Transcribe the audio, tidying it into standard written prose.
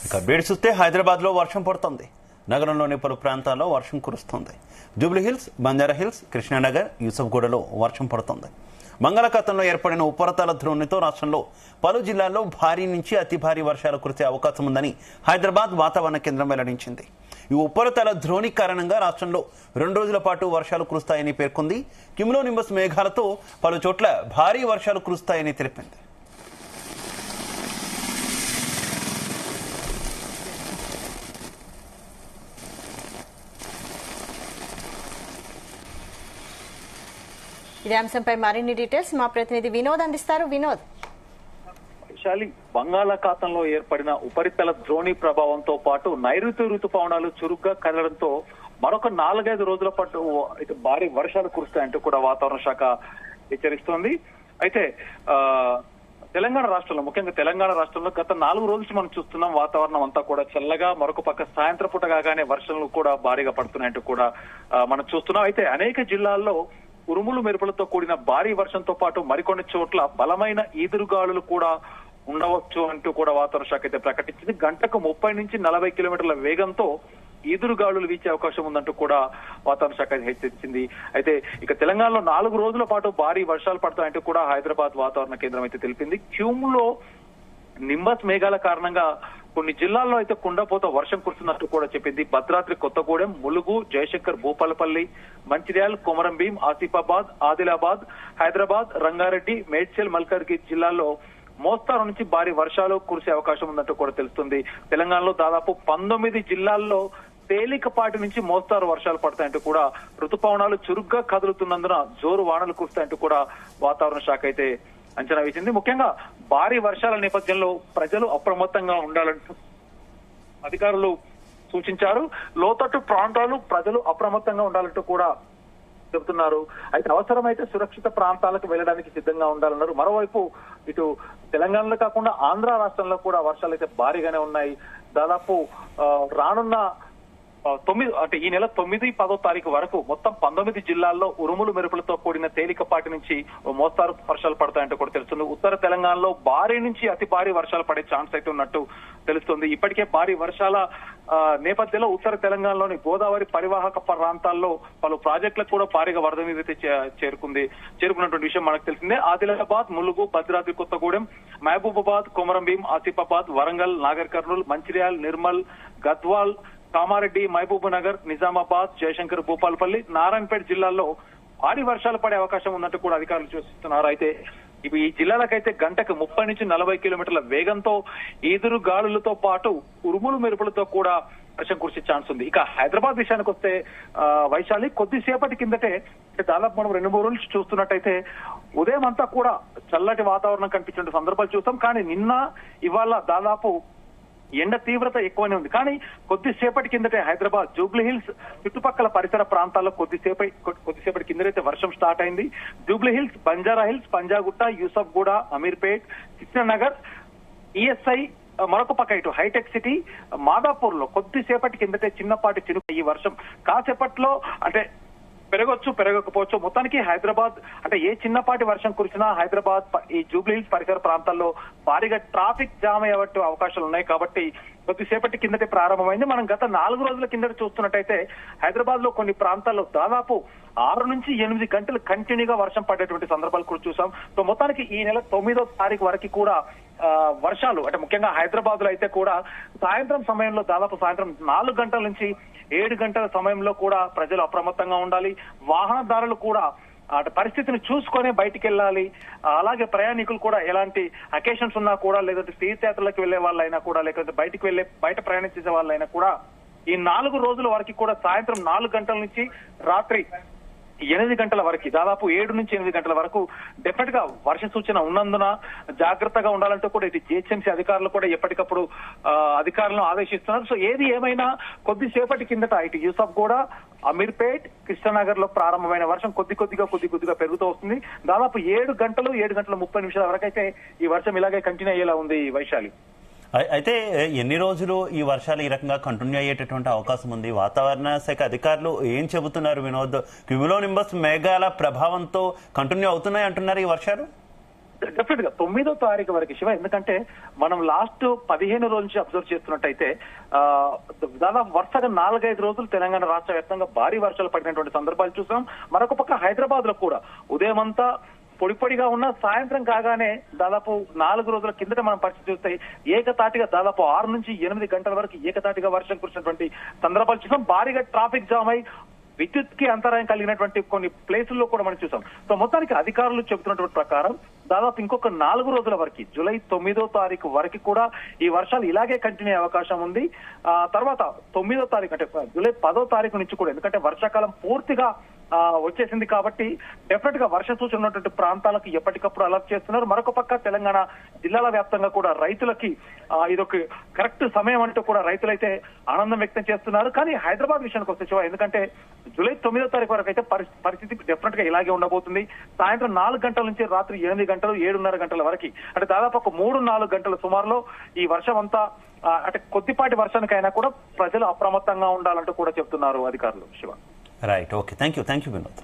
ఇక బీడ్ చూస్తే హైదరాబాద్లో వర్షం పడుతుంది. నగరంలోని పలు ప్రాంతాల్లో వర్షం కురుస్తుంది. జూబ్లీహిల్స్, బంజారాహిల్స్, కృష్ణానగర్, యూసఫ్గూడలో వర్షం పడుతుంది. బంగాళాఖాతంలో ఏర్పడిన ఉపరితల ద్రోణితో రాష్ట్రంలో పలు జిల్లాల్లో భారీ నుంచి అతి భారీ వర్షాలు కురిసే అవకాశం ఉందని హైదరాబాద్ వాతావరణ కేంద్రం వెల్లడించింది. ఈ ఉపరితల ద్రోణి కారణంగా రాష్ట్రంలో 2 రోజుల పాటు వర్షాలు కురుస్తాయని పేర్కొంది. క్యుములోనింబస్ మేఘాలతో పలు చోట్ల భారీ వర్షాలు కురుస్తాయని తెలిపింది. ఇదే అంశంపై మరిన్ని డీటెయిల్స్ మా ప్రతినిధి వినోద్ అందిస్తారు. వినోద్, బంగాళాఖాతంలో ఏర్పడిన ఉపరితల ద్రోణి ప్రభావంతో పాటు నైరుతి రుతుపవనాలు చురుగ్గా కదలడంతో మరొక 4-5 రోజుల పాటు భారీ వర్షాలు కురుస్తాయంటూ కూడా వాతావరణ శాఖ హెచ్చరిస్తోంది. అయితే తెలంగాణ రాష్ట్రంలో, ముఖ్యంగా తెలంగాణ రాష్ట్రంలో గత 4 రోజుల నుంచి మనం చూస్తున్నాం వాతావరణం అంతా కూడా చల్లగా, మరొక పక్క సాయంత్రం పూట కాగానే వర్షాలు కూడా భారీగా పడుతున్నాయంటూ కూడా మనం చూస్తున్నాం. అయితే అనేక జిల్లాల్లో ఉరుములు మెరుపులతో కూడిన భారీ వర్షంతో పాటు మరికొన్ని చోట్ల బలమైన ఈదురుగాలులు కూడా ఉండవచ్చు అంటూ కూడా వాతావరణ శాఖ అయితే ప్రకటించింది. గంటకు 30 నుంచి 40 కిలోమీటర్ల వేగంతో ఈదురుగాలులు వీచే అవకాశం ఉందంటూ కూడా వాతావరణ శాఖ హెచ్చరించింది. అయితే ఇక తెలంగాణలో 4 రోజుల పాటు భారీ వర్షాలు పడతాయంటూ కూడా హైదరాబాద్ వాతావరణ కేంద్రం అయితే తెలిపింది. క్యూములో నింబస్ మేఘాల కారణంగా కొన్ని జిల్లాల్లో అయితే కుండపోత వర్షం కురుస్తున్నట్టు కూడా చెప్పింది. భద్రాద్రి కొత్తగూడెం, ములుగు, జయశంకర్, భూపాలపల్లి, మంచిర్యాల్, కొమరంభీం, ఆసిఫాబాద్, ఆదిలాబాద్, హైదరాబాద్, రంగారెడ్డి, మేడ్చల్, మల్కాజ్గిరి జిల్లాల్లో మోస్తారు నుంచి భారీ వర్షాలు కురిసే అవకాశం ఉందంటూ కూడా తెలుస్తుంది. తెలంగాణలో దాదాపు 19 జిల్లాల్లో తేలికపాటి నుంచి మోస్తారు వర్షాలు పడతాయంటూ కూడా, ఋతుపవనాలు చురుగ్గా కదులుతున్నందున జోరు వానలు కురుస్తాయంటూ కూడా వాతావరణ శాఖ అయితే అంచనా వేసింది. ముఖ్యంగా భారీ వర్షాల నేపథ్యంలో ప్రజలు అప్రమత్తంగా ఉండాలంటూ అధికారులు సూచించారు. లోతట్టు ప్రాంతాలు ప్రజలు అప్రమత్తంగా ఉండాలంటూ కూడా చెబుతున్నారు. అయితే అవసరమైతే సురక్షిత ప్రాంతాలకు వెళ్ళడానికి సిద్ధంగా ఉండాలన్నారు. మరోవైపు ఇటు తెలంగాణలో కాకుండా ఆంధ్ర రాష్ట్రంలో కూడా వర్షాలు అయితే భారీగానే ఉన్నాయి. దాదాపు రానున్న 9 అంటే ఈ నెల 9, 10వ తారీఖు వరకు మొత్తం 19 జిల్లాల్లో ఉరుములు మెరుపులతో కూడిన తేలికపాటి నుంచి మోస్తారు వర్షాలు పడతాయంటూ కూడా తెలుస్తుంది. ఉత్తర తెలంగాణలో భారీ నుంచి అతి భారీ వర్షాలు పడే ఛాన్స్ అయితే ఉన్నట్టు తెలుస్తుంది. ఇప్పటికే భారీ వర్షాల నేపథ్యంలో ఉత్తర తెలంగాణలోని గోదావరి పరివాహక ప్రాంతాల్లో పలు ప్రాజెక్టులకు కూడా భారీగా వరద నీరు అయితే చేరుకున్నటువంటి విషయం మనకు తెలిసిందే. ఆదిలాబాద్, ములుగు, భద్రాద్రి కొత్తగూడెం, మహబూబాబాద్, కొమరంభీం, ఆసిఫాబాద్, వరంగల్, నాగర్ కర్నూల్, మంచిర్యాల్, నిర్మల్, గద్వాల్, కామారెడ్డి, మహబూబ్ నగర్, నిజామాబాద్, జయశంకర్, భూపాలపల్లి, నారాయణపేట జిల్లాల్లో భారీ వర్షాలు పడే అవకాశం ఉన్నట్టు కూడా అధికారులు సూచిస్తున్నారు. అయితే ఇవి ఈ జిల్లాలకైతే గంటకు 30 నుంచి 40 కిలోమీటర్ల వేగంతో ఈదురు గాలులతో పాటు ఉరుములు మెరుపులతో కూడా వర్షం కురిసే ఛాన్స్ ఉంది. ఇక హైదరాబాద్ విషయానికి వస్తే వైశాలి, కొద్దిసేపటి కిందటే దాదాపు మనం 2-3 రోజుల నుంచి చూస్తున్నట్టయితే ఉదయం అంతా కూడా చల్లటి వాతావరణం కనిపించిన సందర్భాలు చూస్తాం. కానీ నిన్న ఇవాళ దాదాపు ఎండ తీవ్రత ఎక్కువనే ఉంది. కానీ కొద్దిసేపటి కిందటే హైదరాబాద్ జూబ్లీహిల్స్ చుట్టుపక్కల పరిసర ప్రాంతాల్లో కొద్దిసేపటి కిందటైతే వర్షం స్టార్ట్ అయింది. జూబ్లీహిల్స్, బంజారాహిల్స్, పంజాగుట్ట, యూసఫ్గూడ, అమీర్పేట్, కృష్ణానగర్, ఈఎస్ఐ, మరొక పక్క ఇటు హైటెక్ సిటీ, మాదాపూర్ లో కొద్దిసేపటి కిందటే చిన్నపాటి చినుకు ఈ వర్షం కాసేపట్లో అంటే పెరగొచ్చు, పెరగకపోవచ్చు. మొత్తానికి హైదరాబాద్ అంటే ఏ చిన్నపాటి వర్షం కురిసినా హైదరాబాద్ ఈ జూబ్లీహిల్స్ పరిసర ప్రాంతాల్లో భారీగా ట్రాఫిక్ జామ్ అయ్యే అవకాశాలు ఉన్నాయి. కాబట్టి కొద్దిసేపటి కిందటే ప్రారంభమైంది. మనం గత 4 రోజుల కిందట చూస్తున్నట్టయితే హైదరాబాద్ లో కొన్ని ప్రాంతాల్లో దాదాపు 6 నుంచి 8 గంటలు కంటిన్యూగా వర్షం పడేటువంటి సందర్భాలు కూడా చూసాం. సో మొత్తానికి ఈ నెల 9వ తారీఖు వరకు కూడా వర్షాలు అంటే ముఖ్యంగా హైదరాబాద్ లో అయితే కూడా సాయంత్రం సమయంలో దాదాపు సాయంత్రం 4 గంటల నుంచి 7 గంటల సమయంలో కూడా ప్రజలు అప్రమత్తంగా ఉండాలి. వాహనదారులు కూడా పరిస్థితిని చూసుకొని బయటికి వెళ్ళాలి. అలాగే ప్రయాణికులు కూడా ఎలాంటి అకేషన్స్ ఉన్నా కూడా, లేదంటే తీర్థయాత్రలకు వెళ్లే వాళ్ళైనా కూడా, లేకపోతే బయట ప్రయాణించే వాళ్ళైనా కూడా ఈ 4 రోజుల వరకు కూడా సాయంత్రం 4 గంటల నుంచి రాత్రి 8 గంటల వరకు, దాదాపు 7 నుంచి 8 గంటల వరకు డెఫినెట్ గా వర్ష సూచన ఉన్నందున జాగ్రత్తగా ఉండాలంటూ కూడా ఇటు జిహెచ్ఎంసీ అధికారులు కూడా ఎప్పటికప్పుడు అధికారులను ఆదేశిస్తున్నారు. సో ఏది ఏమైనా కొద్దిసేపటి కిందట ఇటు యూసఫ్గూడ, అమీర్పేట్, కృష్ణానగర్ లో ప్రారంభమైన వర్షం కొద్దిగా పెరుగుతూ వస్తుంది. దాదాపు 7 గంటలు 7:30 వరకు అయితే ఈ వర్షం ఇలాగే కంటిన్యూ అయ్యేలా ఉంది వైశాలి. అయితే ఎన్ని రోజులు ఈ వర్షాలు ఈ రకంగా కంటిన్యూ అయ్యేటటువంటి అవకాశం ఉంది? వాతావరణ శాఖ అధికారులు ఏం చెబుతున్నారు వినోద్? క్యుములోనింబస్ మేఘాల ప్రభావంతో కంటిన్యూ అవుతున్నాయి అంటున్నారు ఈ వర్షాలు? డెఫినెట్ గా 9వ తారీఖు వరకు శివ, ఎందుకంటే మనం లాస్ట్ 15 రోజుల నుంచి అబ్జర్వ్ చేస్తున్నట్టయితే దాదాపు వరుసగా 4-5 రోజులు తెలంగాణ రాష్ట్ర వ్యాప్తంగా భారీ వర్షాలు పడినటువంటి సందర్భాలు చూసాం. మరొక పక్క హైదరాబాద్ లో కూడా ఉదయం అంతా పొడిగా ఉన్న సాయంత్రం కాగానే దాదాపు 4 రోజుల కిందట మనం పరిస్థితి చూస్తే ఏకతాటిగా దాదాపు 6 నుంచి 8 గంటల వరకు ఏకతాటిగా వర్షం కురిసినటువంటి సందర్భాలు చూసాం. భారీగా ట్రాఫిక్ జామ్ అయి విద్యుత్ కి అంతరాయం కలిగినటువంటి కొన్ని ప్లేసుల్లో కూడా మనం చూసాం. సో మొత్తానికి అధికారులు చెబుతున్నటువంటి ప్రకారం దాదాపు ఇంకొక 4 రోజుల వరకు, జూలై 9వ తారీఖు వరకు కూడా ఈ వర్షాలు ఇలాగే కంటిన్యూ అయ్యే అవకాశం ఉంది. తర్వాత 9వ తారీఖు అంటే జూలై 10వ తారీఖు నుంచి కూడా, ఎందుకంటే వర్షాకాలం పూర్తిగా వచ్చేసింది కాబట్టి డెఫినెట్ గా వర్ష సూచన ఉన్నటువంటి ప్రాంతాలకు ఎప్పటికప్పుడు అలర్ట్ చేస్తున్నారు. మరొక పక్క తెలంగాణ జిల్లాల వ్యాప్తంగా కూడా రైతులకి ఇదొక కరెక్ట్ సమయం అంటూ కూడా రైతులైతే ఆనందం వ్యక్తం చేస్తున్నారు. కానీ హైదరాబాద్ విషయానికి వస్తే శివ, ఎందుకంటే జూలై 9వ తారీఖు వరకు అయితే పరిస్థితి డెఫినెట్ గా ఇలాగే ఉండబోతుంది. సాయంత్రం 4 గంటల నుంచి రాత్రి 8 గంటలు 7:30 గంటల వరకు, అంటే దాదాపు ఒక 3-4 గంటల సుమారులో ఈ వర్షం అంతా అంటే కొద్దిపాటి వర్షానికైనా కూడా ప్రజలు అప్రమత్తంగా ఉండాలంటూ కూడా చెప్తున్నారు అధికారులు. Shiva right, okay, thank you Vinod.